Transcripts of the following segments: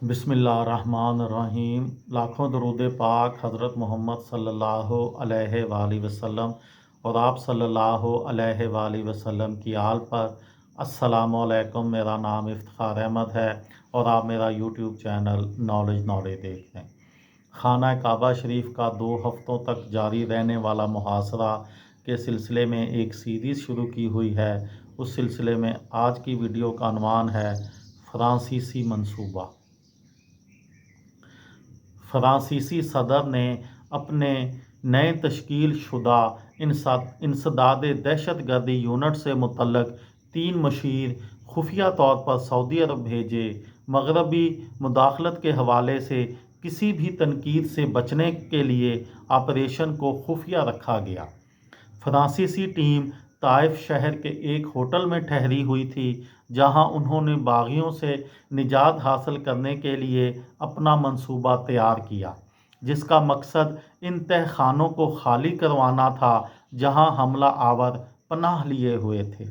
बिस्मिल्लाहिर्रहमानिर्रहीम। लाखों दरूद पाक हज़रत मोहम्मद सल्लल्लाहु अलैहि वसल्लम और आप सल्लल्लाहु अलैहि वसल्लम की आल पर। अस्सलामु अलैकुम। मेरा नाम इफ्तिखार अहमद है और आप मेरा यूट्यूब चैनल नॉलेज देख रहे हैं। खाना काबा शरीफ का 2 हफ्तों तक जारी रहने वाला मुहासरा के सिलसिले में एक सीरीज़ शुरू की हुई है। उस सिलसिले में आज की वीडियो का अनवान है फ्रांसीसी मंसूबा। फ्रांसीसी सदर ने अपने नए तश्कील शुदा इंसदाद दहशत गर्दी यूनिट से मुतल्लक 3 मशीर खुफिया तौर पर सऊदी अरब भेजे। मगरबी मुदाखलत के हवाले से किसी भी तनकीद से बचने के लिए ऑपरेशन को खुफिया रखा गया। फ्रांसीसी टीम ताइफ शहर के एक होटल में ठहरी हुई थी, जहां उन्होंने बागियों से निजात हासिल करने के लिए अपना मंसूबा तैयार किया, जिसका मकसद इन तहखानों को खाली करवाना था जहां हमला आवर पनाह लिए हुए थे।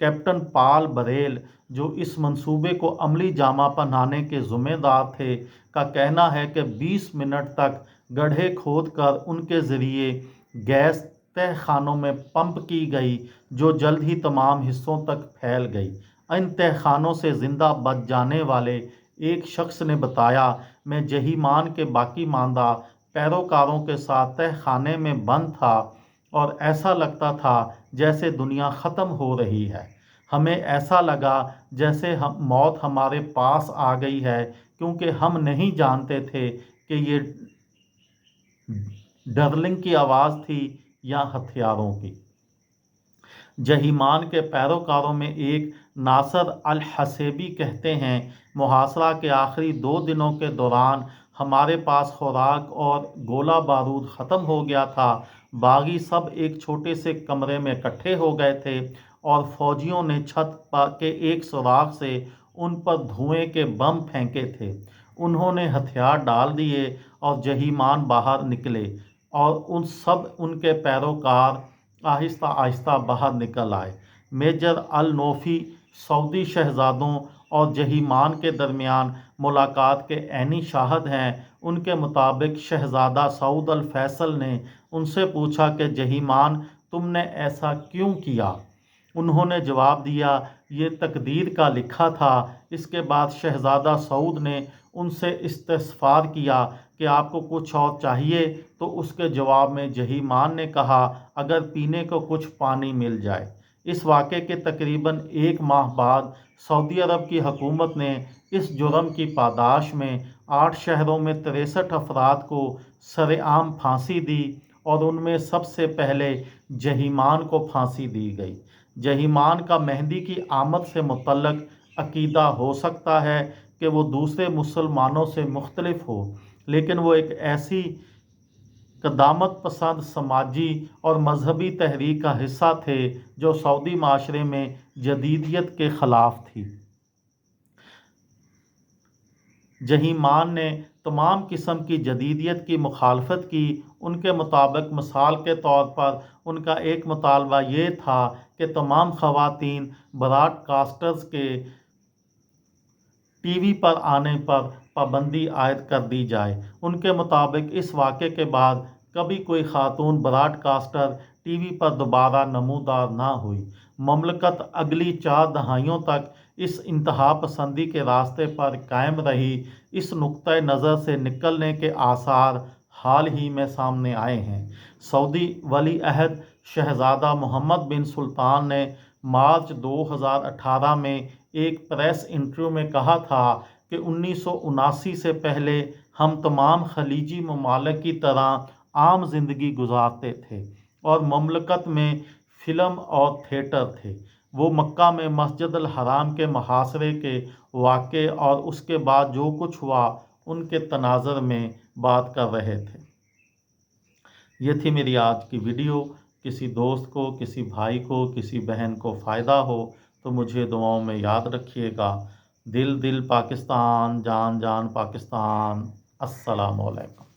कैप्टन पॉल बरेल, जो इस मंसूबे को अमली जामा पहनाने के ज़िम्मेदार थे, का कहना है कि 20 मिनट तक गड्ढे खोदकर उनके ज़रिए गैस तहखानों में पंप की गई, जो जल्द ही तमाम हिस्सों तक फैल गई। इन तहखानों से ज़िंदा बच जाने वाले एक शख्स ने बताया, मैं जहीमान के बाकी मांदा पैरोकारों के साथ तहखाने में बंद था और ऐसा लगता था जैसे दुनिया ख़त्म हो रही है। हमें ऐसा लगा जैसे मौत हमारे पास आ गई है, क्योंकि हम नहीं जानते थे कि ये डर्लिंग की आवाज़ थी या हथियारों की। जहीमान के पैरोकारों में एक नासर अल हसेबी कहते हैं, मुहासरा के आखिरी 2 दिनों के दौरान हमारे पास खुराक और गोला बारूद ख़त्म हो गया था। बागी सब एक छोटे से कमरे में इकट्ठे हो गए थे और फौजियों ने छत के एक सुराख से उन पर धुएं के बम फेंके थे। उन्होंने हथियार डाल दिए और जहीमान बाहर निकले और उनके पैरोकार आहिस्ता आहिस्ता बाहर निकल आए। मेजर अल नोफी सऊदी शहजादों और जहीमान के दरमियान मुलाकात के ऐनी शाहद हैं। उनके मुताबिक शहजादा सऊद अल फैसल ने उनसे पूछा कि जहीमान, तुमने ऐसा क्यों किया? उन्होंने जवाब दिया, ये तकदीर का लिखा था। इसके बाद शहजादा सऊद ने उनसे इस्तिग़फ़ार किया कि आपको कुछ और चाहिए, तो उसके जवाब में जहीमान ने कहा, अगर पीने को कुछ पानी मिल जाए। इस वाक़े के तकरीबन 1 माह बाद सऊदी अरब की हुकूमत ने इस जुर्म की पादाश में 8 शहरों में 63 अफराद को सरेआम फांसी दी और उनमें सबसे पहले जहीमान को फांसी दी गई। जहीमान का मेहदी की आमद से मुतल्लक अकीदा हो सकता है कि वो दूसरे मुसलमानों से मुख्तलिफ हो, लेकिन वो एक ऐसी क़दामत पसंद समाजी और मजहबी तहरीक का हिस्सा थे जो सऊदी माशरे में जदीदियत के ख़िलाफ़ थी। जहीमान ने तमाम किस्म की जदीदियत की मुखालफत की। उनके मुताबिक मिसाल के तौर पर उनका एक मुतालबा ये था कि तमाम ख़वातीन ब्रॉडकास्टर्स के टीवी पर आने पर पाबंदी आयद कर दी जाए। उनके मुताबिक इस वाक़े के बाद कभी कोई खातून ब्रॉडकास्टर टीवी पर दोबारा नमूदार ना हुई। ममलकत अगली 4 दहाइयों तक इस इंतहा पसंदी के रास्ते पर कायम रही। इस नुक्ता नज़र से निकलने के आसार हाल ही में सामने आए हैं। सऊदी वली अहद शहजादा मोहम्मद बिन सुल्तान ने मार्च 2018 में एक प्रेस इंटरव्यू में कहा था कि 1979 से पहले हम तमाम खलीजी ममालिक की तरह आम जिंदगी गुजारते थे और ममलकत में फ़िल्म और थिएटर थे। वो मक्का में मस्जिद अल हराम के मुहासरे के वाक़े और उसके बाद जो कुछ हुआ उनके तनाज़र में बात कर रहे थे। ये थी मेरी आज की वीडियो। किसी दोस्त को, किसी भाई को, किसी बहन को फ़ायदा हो तो मुझे दुआओं में याद रखिएगा। दिल दिल पाकिस्तान, जान जान पाकिस्तान। अस्सलामु अलैकुम।